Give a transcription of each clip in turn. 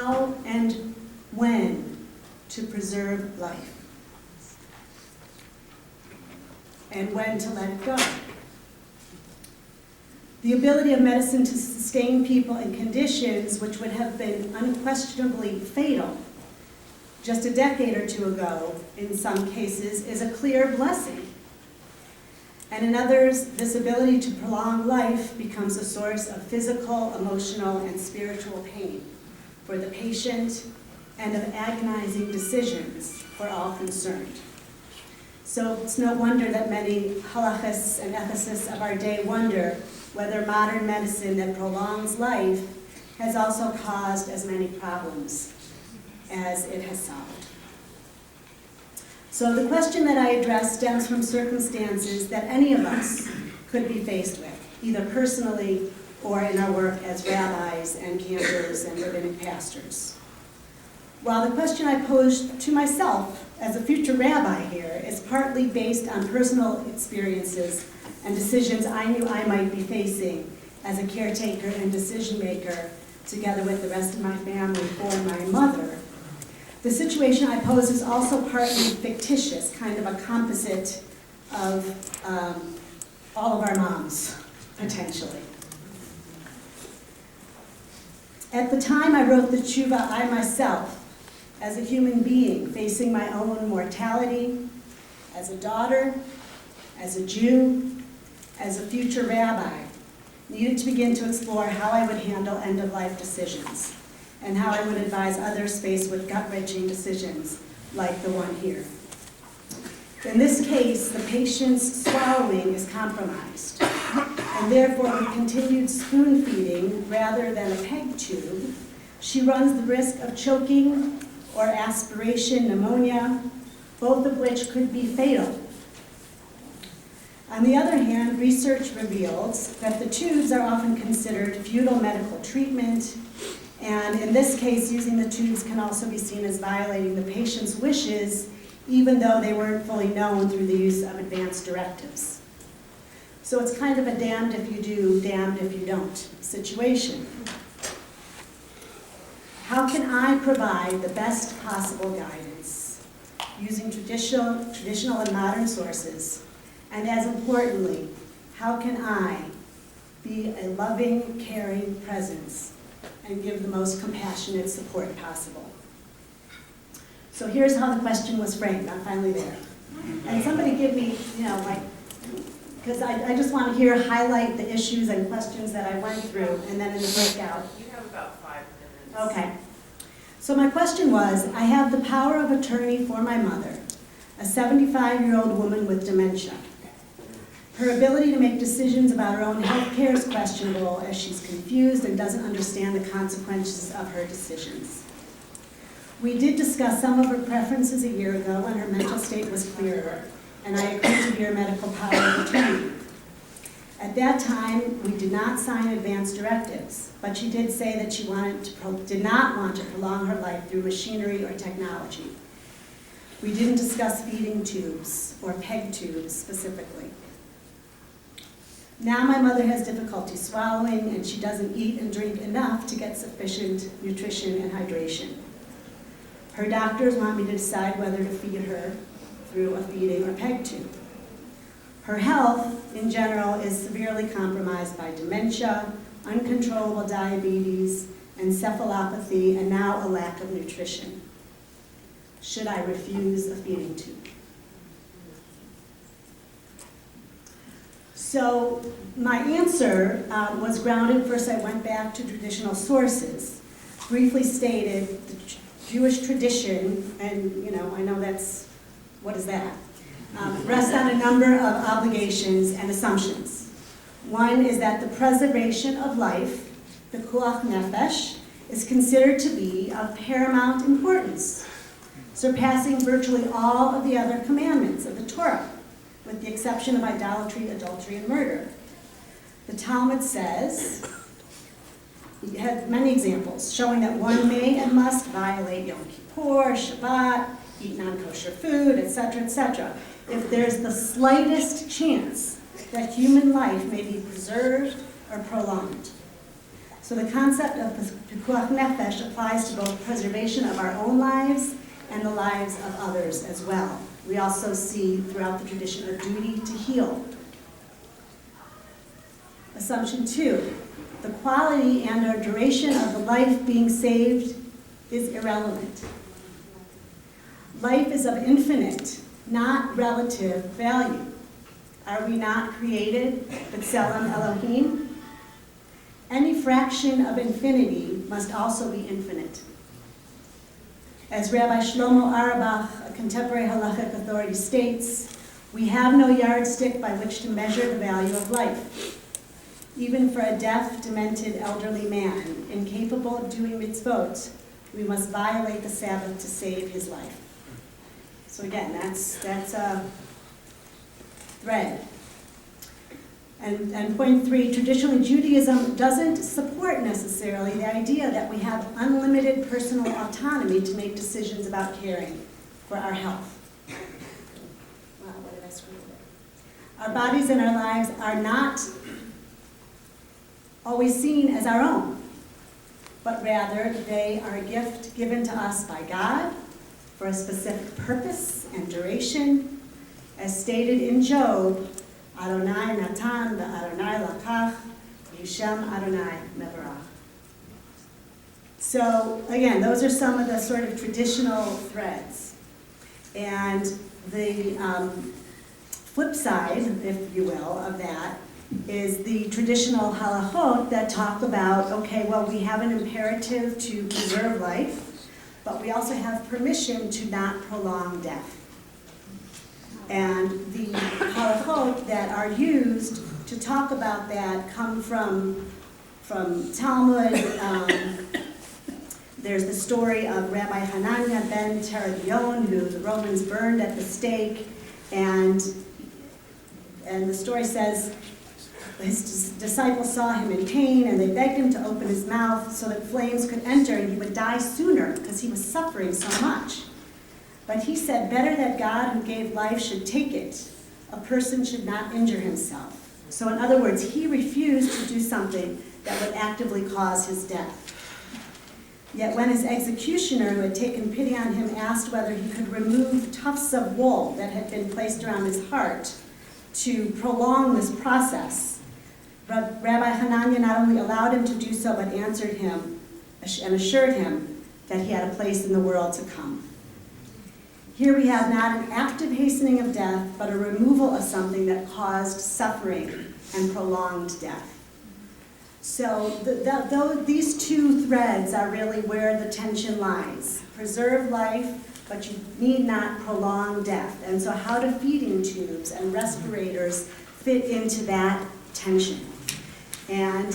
how and when to preserve life, and when to let it go. The ability of medicine to sustain people in conditions which would have been unquestionably fatal just a decade or two ago, in some cases, is a clear blessing. And in others, this ability to prolong life becomes a source of physical, emotional, and spiritual pain for the patient and of agonizing decisions for all concerned. So it's no wonder that many halachists and ethicists of our day wonder whether modern medicine that prolongs life has also caused as many problems as it has solved. So the question that I address stems from circumstances that any of us could be faced with, either personally or in our work as rabbis and cantors and rabbinic pastors. While the question I posed to myself as a future rabbi here is partly based on personal experiences and decisions I knew I might be facing as a caretaker and decision maker together with the rest of my family for my mother, the situation I pose is also partly fictitious, kind of a composite of all of our moms, potentially. At the time I wrote the tshuva, I myself, as a human being facing my own mortality, as a daughter, as a Jew, as a future rabbi, needed to begin to explore how I would handle end-of-life decisions and how I would advise others faced with gut-wrenching decisions like the one here. In this case, the patient's swallowing is compromised, and therefore with continued spoon feeding rather than a peg tube, she runs the risk of choking or aspiration pneumonia, both of which could be fatal. On the other hand, research reveals that the tubes are often considered futile medical treatment, and in this case, using the tubes can also be seen as violating the patient's wishes, even though they weren't fully known through the use of advanced directives. So it's kind of a damned if you do, damned if you don't situation. How can I provide the best possible guidance using traditional and modern sources? And as importantly, how can I be a loving, caring presence and give the most compassionate support possible? So here's how the question was framed. I'm finally there. And somebody give me, because I just want to highlight the issues and questions that I went through, and then in the breakout. You have about 5 minutes. Okay. So my question was, I have the power of attorney for my mother, a 75-year-old woman with dementia. Her ability to make decisions about her own health care is questionable as she's confused and doesn't understand the consequences of her decisions. We did discuss some of her preferences a year ago when her mental state was clearer, and I agreed to be her medical power of attorney. At that time, we did not sign advance directives, but she did say that she did not want to prolong her life through machinery or technology. We didn't discuss feeding tubes or peg tubes specifically. Now my mother has difficulty swallowing, and she doesn't eat and drink enough to get sufficient nutrition and hydration. Her doctors want me to decide whether to feed her through a feeding or peg tube. Her health, in general, is severely compromised by dementia, uncontrollable diabetes, encephalopathy, and now a lack of nutrition. Should I refuse a feeding tube? So my answer was grounded. First, I went back to traditional sources, briefly stated the Jewish tradition, and I know that's, what is that? Rests on a number of obligations and assumptions. One is that the preservation of life, the pikuach nefesh, is considered to be of paramount importance, surpassing virtually all of the other commandments of the Torah, with the exception of idolatry, adultery, and murder. The Talmud says, it had many examples, showing that one may and must violate Yom Kippur, Shabbat, eat non-kosher food, etc., etc., if there's the slightest chance that human life may be preserved or prolonged. So So the concept of pikuach nefesh applies to both preservation of our own lives and the lives of others as well. We also see throughout the tradition a duty to heal. Assumption 2, the quality and or duration of the life being saved is irrelevant. Life is of infinite, not relative value. Are we not created b'tselem Elohim? Any fraction of infinity must also be infinite. As Rabbi Shlomo Auerbach, a contemporary halachic authority, states, we have no yardstick by which to measure the value of life. Even for a deaf, demented, elderly man, incapable of doing mitzvot, we must violate the Sabbath to save his life. So again, that's a thread. And point 3, traditionally Judaism doesn't support necessarily the idea that we have unlimited personal autonomy to make decisions about caring for our health. Wow, what did I screw there? Our bodies and our lives are not always seen as our own, but rather they are a gift given to us by God for a specific purpose and duration, as stated in Job, Adonai Natan v'Adonai Lakach, Yishem Adonai Mevarach. So again, those are some of the sort of traditional threads. And the flip side, if you will, of that is the traditional halachot that talk about, okay, well, we have an imperative to preserve life, but we also have permission to not prolong death. And the halachot that are used to talk about that come from Talmud. There's the story of Rabbi Hananiah ben Teredion, who the Romans burned at the stake, and the story says his disciples saw him in pain, and they begged him to open his mouth so that flames could enter and he would die sooner because he was suffering so much. But he said, better that God who gave life should take it. A person should not injure himself. So in other words, he refused to do something that would actively cause his death. Yet when his executioner, who had taken pity on him, asked whether he could remove tufts of wool that had been placed around his heart to prolong this process, Rabbi Hananiah not only allowed him to do so, but answered him and assured him that he had a place in the world to come. Here we have not an active hastening of death, but a removal of something that caused suffering and prolonged death. So these two threads are really where the tension lies. Preserve life, but you need not prolong death. And so how do feeding tubes and respirators fit into that tension? And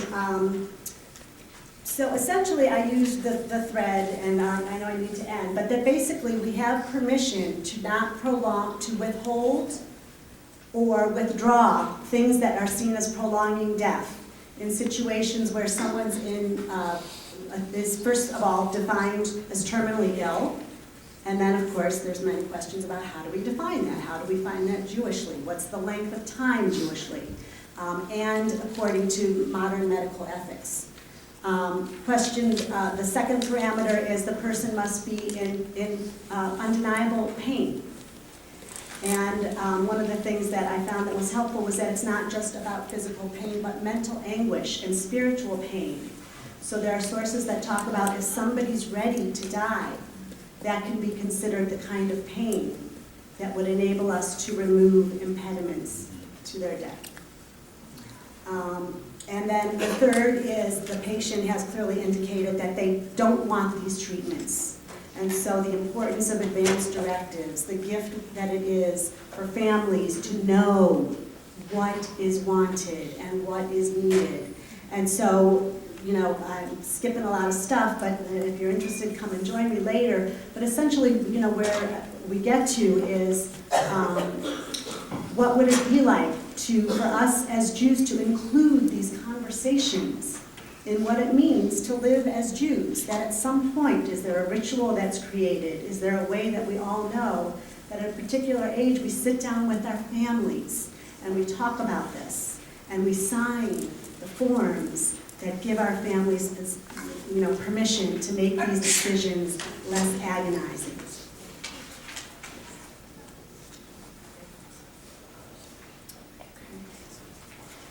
so essentially I used the thread, and I know I need to end, but that basically we have permission to not prolong, to withhold or withdraw things that are seen as prolonging death in situations where someone's is first of all defined as terminally ill. And then, of course, there's many questions about how do we define that? How do we find that Jewishly? What's the length of time Jewishly? And according to modern medical ethics. The second parameter is the person must be in undeniable pain. And one of the things that I found that was helpful was that it's not just about physical pain, but mental anguish and spiritual pain. So there are sources that talk about if somebody's ready to die, that can be considered the kind of pain that would enable us to remove impediments to their death. And then the third is the patient has clearly indicated that they don't want these treatments. And so the importance of advanced directives, the gift that it is for families to know what is wanted and what is needed. And so, you know, I'm skipping a lot of stuff, but if you're interested, come and join me later. But essentially, you know, where we get to is what would it be like for us as Jews to include these conversations in what it means to live as Jews, that at some point, is there a ritual that's created? Is there a way that we all know that at a particular age we sit down with our families and we talk about this and we sign the forms that give our families, permission to make these decisions less agonizing.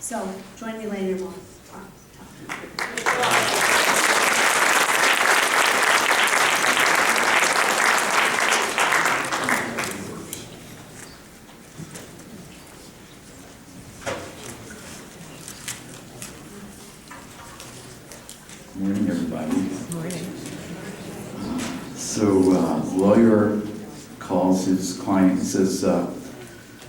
So, join me later, we'll talk. Morning, everybody. Morning. So, lawyer calls his client and says,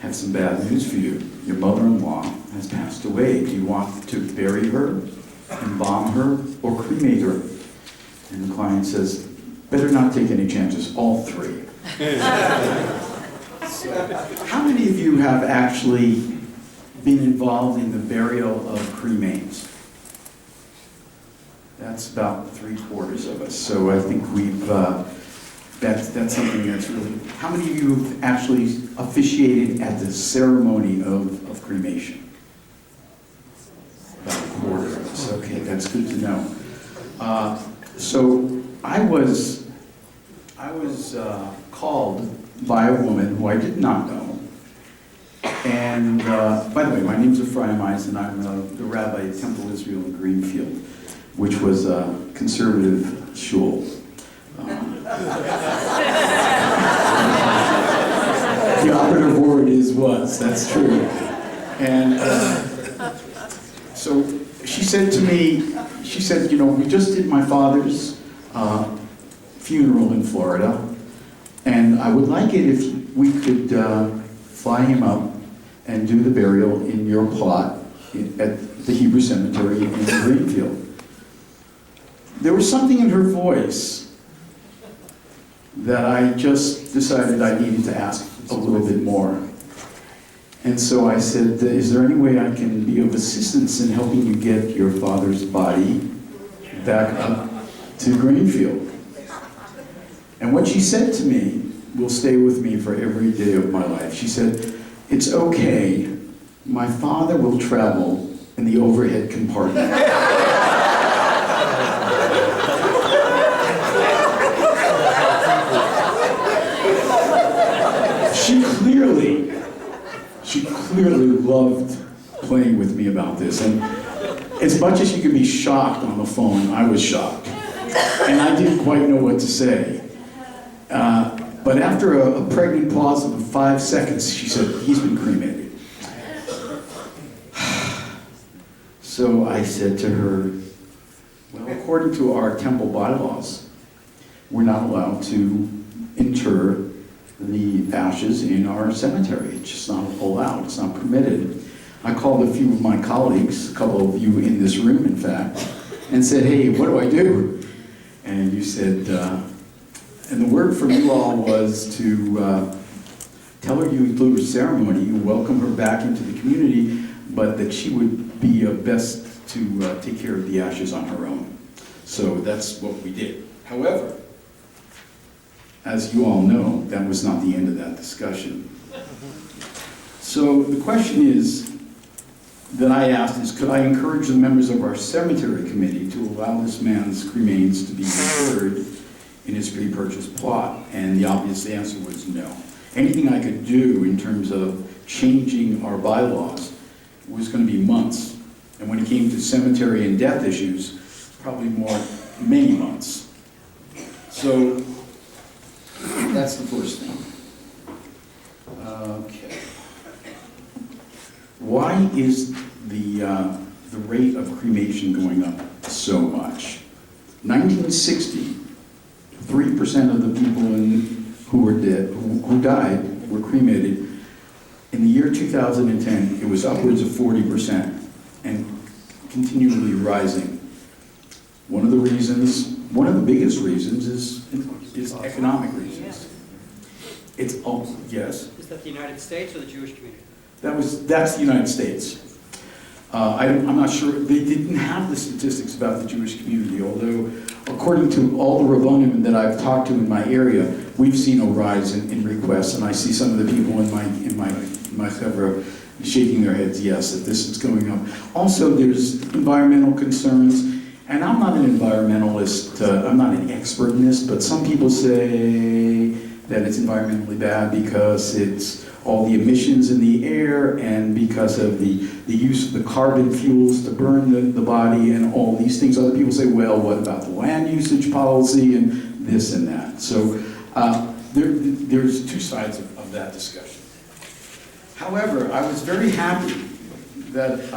have some bad news for you. Your mother-in-law has passed away. Do you want to bury her, embalm her, or cremate her? And the client says, better not take any chances, all three. So, how many of you have actually been involved in the burial of cremains? That's about 3/4 of us. So I think we've, that's something that's really, how many of you have actually officiated at the ceremony of cremation? About 1/4 of us. Okay, that's good to know. So I was called by a woman who I did not know. And by the way, my name's Ephraim Eisen, and I'm the rabbi at Temple Israel in Greenfield, which was a conservative shul. The operative word is was, that's true. And so she said to me, she said, we just did my father's funeral in Florida, and I would like it if we could fly him up and do the burial in your plot at the Hebrew Cemetery in Greenfield. There was something in her voice that I just decided I needed to ask a little bit more. And so I said, is there any way I can be of assistance in helping you get your father's body back up to Greenfield? And what she said to me will stay with me for every day of my life. She said, it's okay, my father will travel in the overhead compartment. She clearly loved playing with me about this. And as much as she could be shocked on the phone, I was shocked. And I didn't quite know what to say. But after a pregnant pause of 5 seconds, she said, he's been cremated. So I said to her, well, according to our temple bylaws, we're not allowed to inter the ashes in our cemetery. It's just not allowed, it's not permitted. I called a few of my colleagues, a couple of you in this room in fact, and said, hey, what do I do? And you said, and the word from you all was to tell her you include a ceremony, you welcome her back into the community, but that she would be best to take care of the ashes on her own. So that's what we did. However, as you all know, that was not the end of that discussion. So the question is, that I asked is, could I encourage the members of our cemetery committee to allow this man's cremains to be interred in his pre-purchase plot? And the obvious answer was no. Anything I could do in terms of changing our bylaws was going to be months. And when it came to cemetery and death issues, probably many months. So that's the first thing. Okay. Why is the rate of cremation going up so much? 1960, 3% of the people who were dead, who died, were cremated. In the year 2010, it was upwards of 40% and continually rising. One of the biggest reasons is economic reasons. It's yes. Is that the United States or the Jewish community? That's the United States. I'm not sure, they didn't have the statistics about the Jewish community, although according to all the Rabbanim that I've talked to in my area, we've seen a rise in requests, and I see some of the people in my chevra shaking their heads yes, that this is going up. Also, there's environmental concerns, and I'm not an environmentalist, I'm not an expert in this, but some people say that it's environmentally bad because it's all the emissions in the air and because of the use of the carbon fuels to burn the body and all these things. Other people say, well, what about the land usage policy and this and that? So there's two sides of that discussion. However, I was very happy that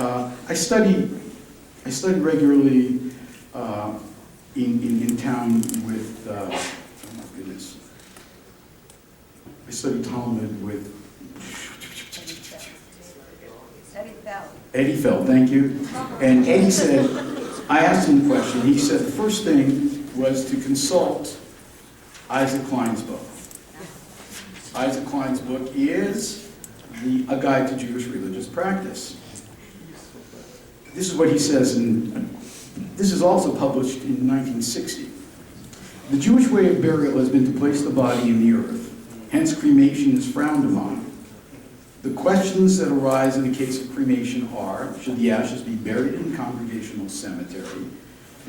I studied regularly in town with, oh my goodness, I studied Talmud with Eddie Feld, thank you. And Eddie said, I asked him the question, he said the first thing was to consult Isaac Klein's book. Isaac Klein's book is A Guide to Jewish Religious Practice. This is what he says, and this is also published in 1960. The Jewish way of burial has been to place the body in the earth. Hence, cremation is frowned upon. The questions that arise in the case of cremation are, should the ashes be buried in a congregational cemetery?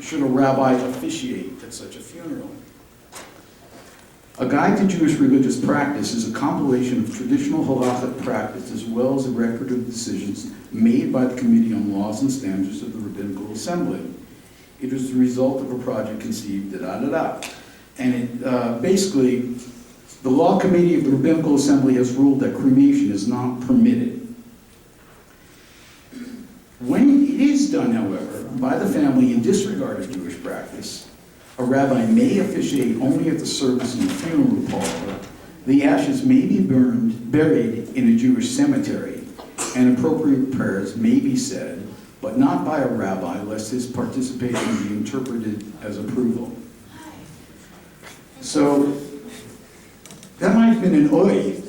Should a rabbi officiate at such a funeral? A Guide to Jewish Religious Practice is a compilation of traditional halacha practice as well as a record of decisions made by the Committee on Laws and Standards of the Rabbinical Assembly. It is the result of a project conceived, da-da-da-da. And it basically, the Law Committee of the Rabbinical Assembly has ruled that cremation is not permitted. When it is done, however, by the family in disregard of Jewish practice, a rabbi may officiate only at the service in the funeral parlor. The ashes may be buried in a Jewish cemetery, and appropriate prayers may be said, but not by a rabbi, lest his participation be interpreted as approval. So, that might have been an oi,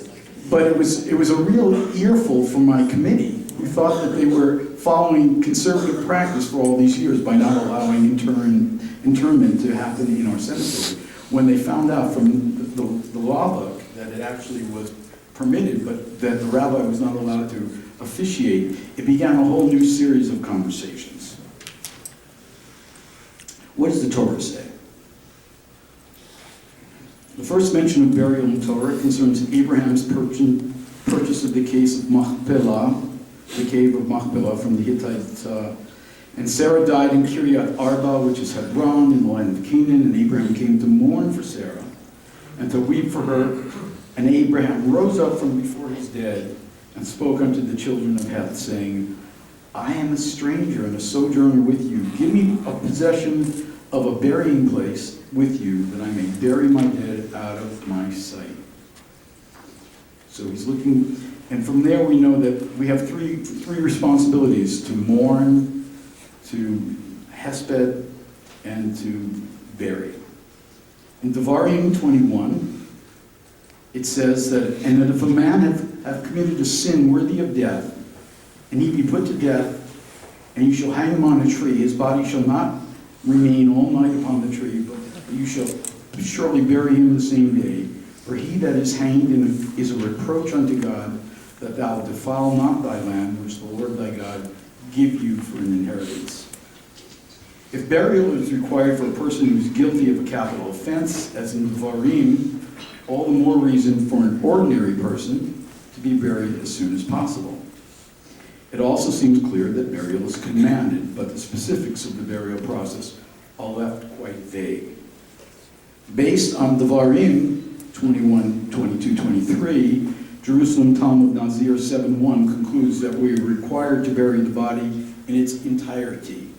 but it was a real earful from my committee, who thought that they were following conservative practice for all these years by not allowing interment to happen in our cemetery. When they found out from the law book that it actually was permitted, but that the rabbi was not allowed to officiate, it began a whole new series of conversations. What does the Torah say? The first mention of burial in Torah concerns Abraham's purchase of the case of Machpelah, the cave of Machpelah from the Hittites. And Sarah died in Kiryat Arba, which is Hebron, in the land of Canaan, and Abraham came to mourn for Sarah and to weep for her. And Abraham rose up from before his dead and spoke unto the children of Heth, saying, I am a stranger and a sojourner with you. Give me a possession of a burying place with you, that I may bury my dead out of my sight. So he's looking, and from there we know that we have three responsibilities: to mourn, to hesped, and to bury. In Devarim 21, it says that, and that if a man have committed a sin worthy of death, and he be put to death, and you shall hang him on a tree, his body shall not remain all night upon the tree, but you shall surely bury him the same day. For he that is hanged is a reproach unto God, that thou defile not thy land, which the Lord thy God give you for an inheritance. If burial is required for a person who is guilty of a capital offense, as in Devarim, all the more reason for an ordinary person to be buried as soon as possible. It also seems clear that burial is commanded, but the specifics of the burial process are left quite vague. Based on Devarim 21, 22, 23, Jerusalem Talmud Nazir 7:1 concludes that we are required to bury the body in its entirety.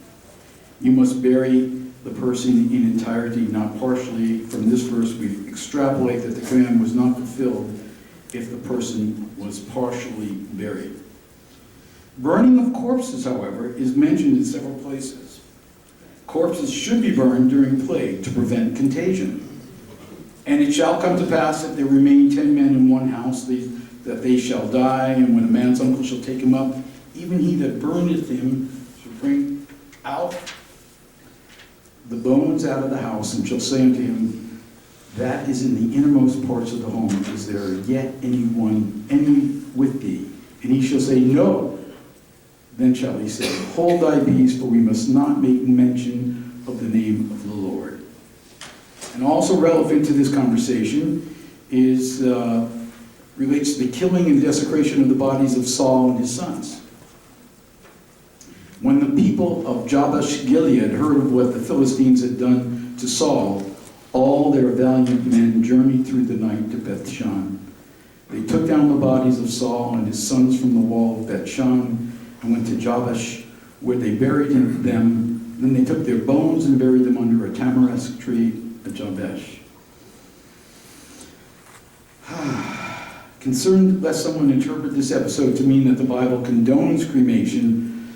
You must bury the person in entirety, not partially. From this verse, we extrapolate that the command was not fulfilled if the person was partially buried. Burning of corpses, however, is mentioned in several places. Corpses should be burned during plague to prevent contagion. And it shall come to pass that there remain 10 men in one house, that they shall die, and when a man's uncle shall take him up, even he that burneth him shall bring out the bones out of the house, and shall say unto him, that is in the innermost parts of the home, is there yet any with thee? And he shall say, No. Then shall he say, Hold thy peace, for we must not make mention of the name of the Lord. And also relevant to this conversation is relates to the killing and desecration of the bodies of Saul and his sons. When the people of Jabesh Gilead heard of what the Philistines had done to Saul, all their valiant men journeyed through the night to Bethshan. They took down the bodies of Saul and his sons from the wall of Bethshan and went to Jabesh, where they buried them. Then they took their bones and buried them under a tamarisk tree at Jabesh. Concerned lest someone interpret this episode to mean that the Bible condones cremation,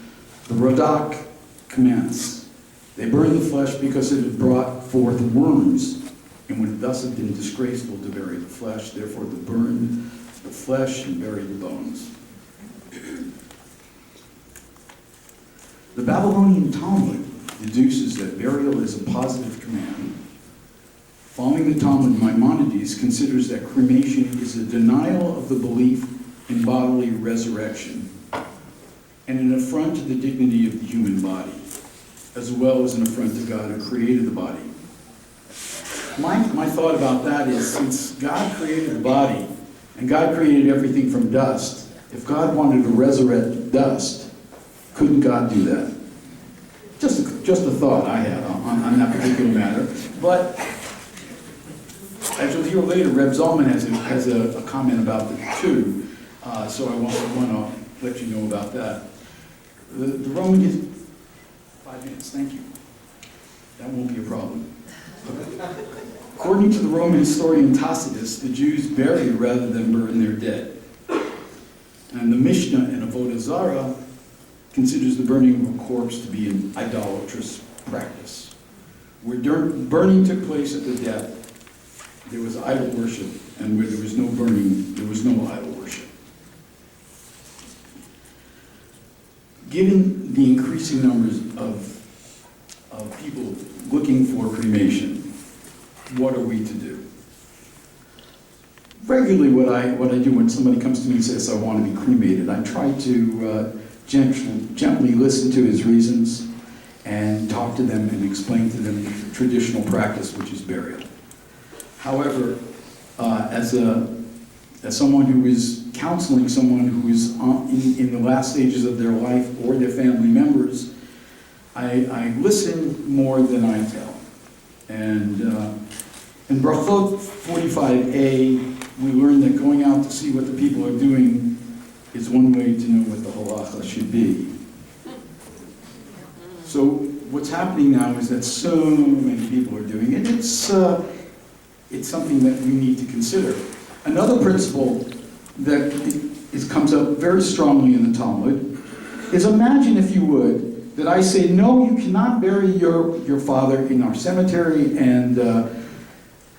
the Radak comments. They burned the flesh because it had brought forth worms, and would thus have been disgraceful to bury the flesh. Therefore they burned the flesh and buried the bones. The Babylonian Talmud deduces that burial is a positive command. Following the Talmud, Maimonides considers that cremation is a denial of the belief in bodily resurrection and an affront to the dignity of the human body, as well as an affront to God who created the body. My thought about that is, since God created the body, and God created everything from dust, if God wanted to resurrect dust, couldn't God do that? Just a thought I had on that particular matter. But as you'll hear later, Reb Zalman has a comment about it too, so I want to let you know about that. The Roman 5 minutes, thank you. That won't be a problem. According to the Roman historian Tacitus, the Jews buried rather than burn their dead. And the Mishnah in Avodah Zarah considers the burning of a corpse to be an idolatrous practice. Where burning took place at the death, there was idol worship, and where there was no burning, there was no idol worship. Given the increasing numbers of people looking for cremation, what are we to do? Regularly, what I do when somebody comes to me and says, I want to be cremated, I try to gently listen to his reasons and talk to them and explain to them the traditional practice, which is burial. However, as someone who is counseling someone who is in the last stages of their life or their family members, I listen more than I tell. And in Brachot 45a, we learn that going out to see what the people are doing is one way to know what the halacha should be. So what's happening now is that so many people are doing it. It's something that we need to consider. Another principle that comes up very strongly in the Talmud is, imagine, if you would, that I say, no, you cannot bury your father in our cemetery, and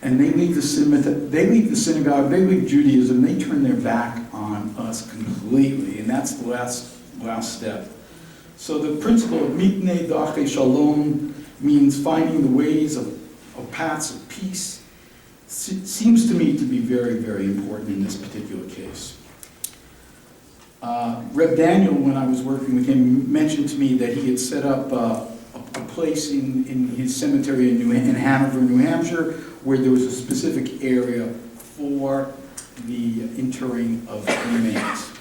they leave the synagogue, they leave Judaism, they turn their back on us completely, and that's the last step. So the principle of mitnei dache shalom means finding the ways of paths of peace. Seems to me to be very, very important in this particular case. Reb Daniel, when I was working with him, mentioned to me that he had set up a place in his cemetery in Hanover, New Hampshire, where there was a specific area for the interring of remains.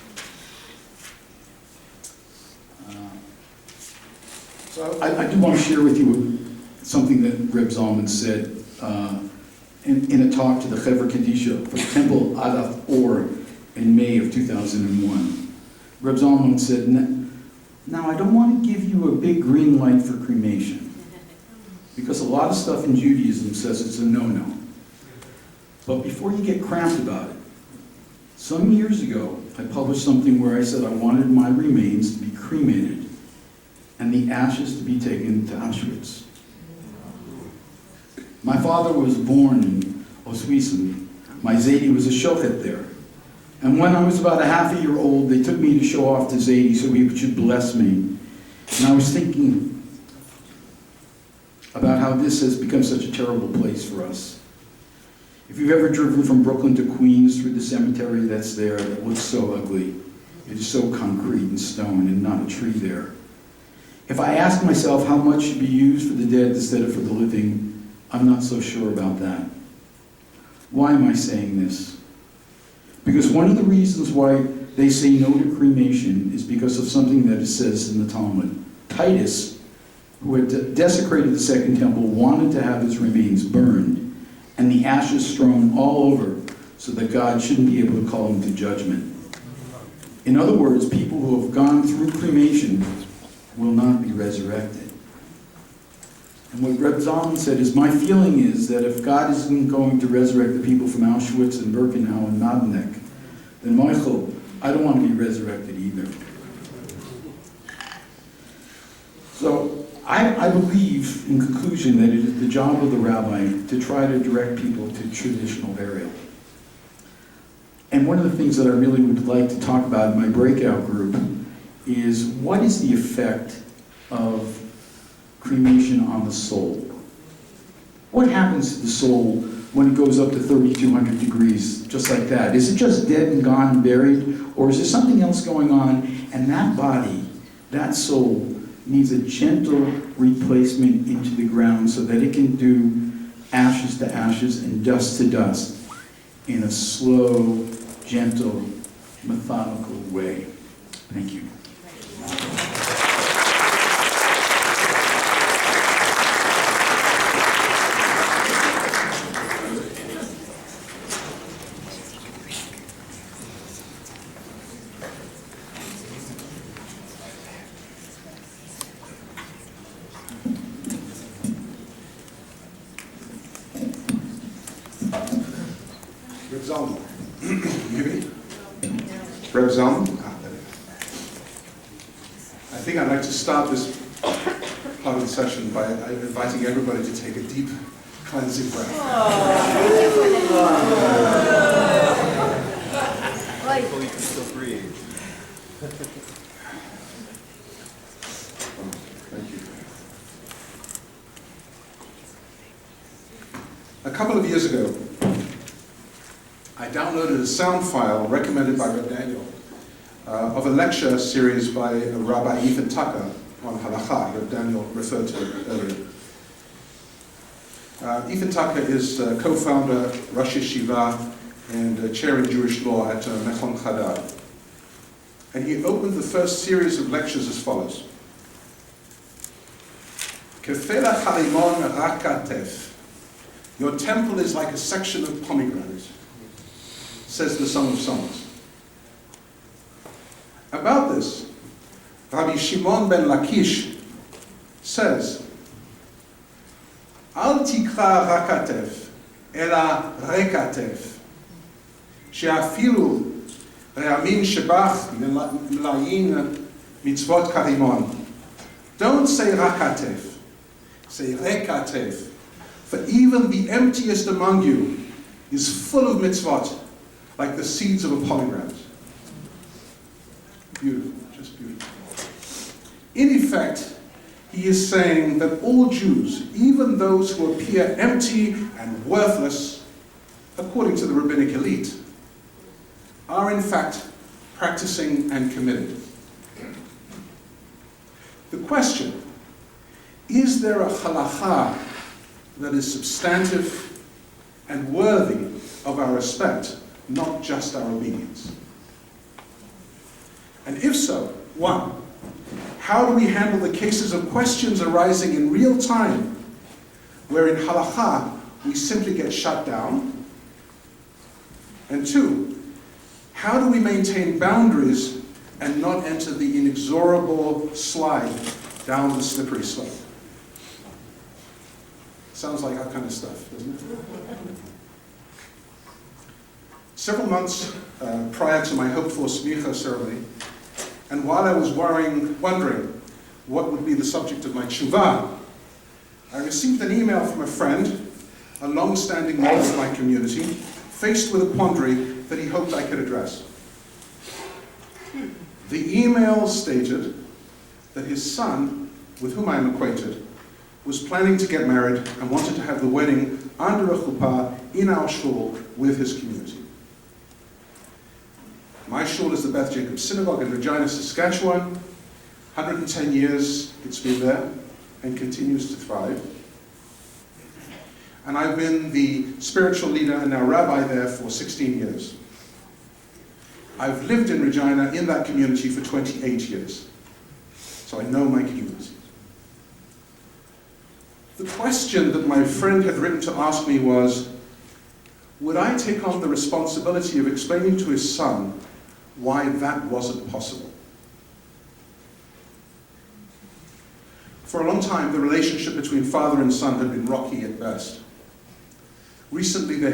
So I do want to share with you something that Reb Zalman said in a talk to the Chevra Kadisha for the Temple Adath Or in May of 2001. Reb Zalman said, now I don't want to give you a big green light for cremation, because a lot of stuff in Judaism says it's a no-no. But before you get cramped about it, some years ago, I published something where I said I wanted my remains to be cremated and the ashes to be taken to Auschwitz. My father was born in Oswiecim. My Zaidi was a shochet there. And when I was about a half a year old, they took me to show off to Zaidi so he should bless me. And I was thinking about how this has become such a terrible place for us. If you've ever driven from Brooklyn to Queens through the cemetery that's there, that looks so ugly, It is so concrete and stone and not a tree there. If I ask myself how much should be used for the dead instead of for the living, I'm not so sure about that. Why am I saying this? Because one of the reasons why they say no to cremation is because of something that it says in the Talmud. Titus, who had desecrated the Second Temple, wanted to have his remains burned and the ashes strewn all over so that God shouldn't be able to call him to judgment. In other words, people who have gone through cremation will not be resurrected. And what Reb Zalman said is, my feeling is that if God isn't going to resurrect the people from Auschwitz and Birkenau and Nadenek, then Michael, I don't want to be resurrected either. So I believe, in conclusion, that it is the job of the rabbi to try to direct people to traditional burial. And one of the things that I really would like to talk about in my breakout group is what is the effect of cremation on the soul? What happens to the soul when it goes up to 3,200 degrees, just like that? Is it just dead and gone and buried? Or is there something else going on? And that body, that soul, needs a gentle replacement into the ground so that it can do ashes to ashes and dust to dust in a slow, gentle, methodical way. Thank you. Reb Zalman. Maybe? Reb Zalman? I think I'd like to start this part of the session by inviting everybody to take a deep cleansing breath. Hopefully you can still breathe. Thank you. A couple of years ago, I downloaded a sound file recommended by Reb Daniel of a lecture series by Rabbi Ethan Tucker on halacha. Reb Daniel referred to it earlier. Ethan Tucker is co-founder, Rosh Yeshiva, and chair in Jewish law at Mechon Chadad. And he opened the first series of lectures as follows. Kefela chalimon rakatef. Your temple is like a section of pomegranate, says the Song of Songs. About this, Rabbi Shimon ben Lakish says, Al tikra rakatef, ela rekatef, she'afilu re'amin shebach melayin mitzvot karimon. Don't say rakatef, say rekatef, for even the emptiest among you is full of mitzvot, like the seeds of a pomegranate. Beautiful, just beautiful. In effect, he is saying that all Jews, even those who appear empty and worthless, according to the rabbinic elite, are in fact practicing and committed. The question, is there a halacha that is substantive and worthy of our respect, not just our obedience? And if so, one, how do we handle the cases of questions arising in real time, where in halacha we simply get shut down? And two, how do we maintain boundaries and not enter the inexorable slide down the slippery slope? Sounds like our kind of stuff, doesn't it? Several months prior to my hoped-for smicha ceremony, and while I was wondering what would be the subject of my tshuva, I received an email from a friend, a long-standing member of my community, faced with a quandary that he hoped I could address. The email stated that his son, with whom I am acquainted, was planning to get married and wanted to have the wedding under a chuppah in our shul with his community. My shul is the Beth Jacobs Synagogue in Regina, Saskatchewan. 110 years it's been there and continues to thrive. And I've been the spiritual leader and now rabbi there for 16 years. I've lived in Regina in that community for 28 years. So I know my community. The question that my friend had written to ask me was, would I take on the responsibility of explaining to his son why that wasn't possible? For a long time, the relationship between father and son had been rocky at best. Recently, they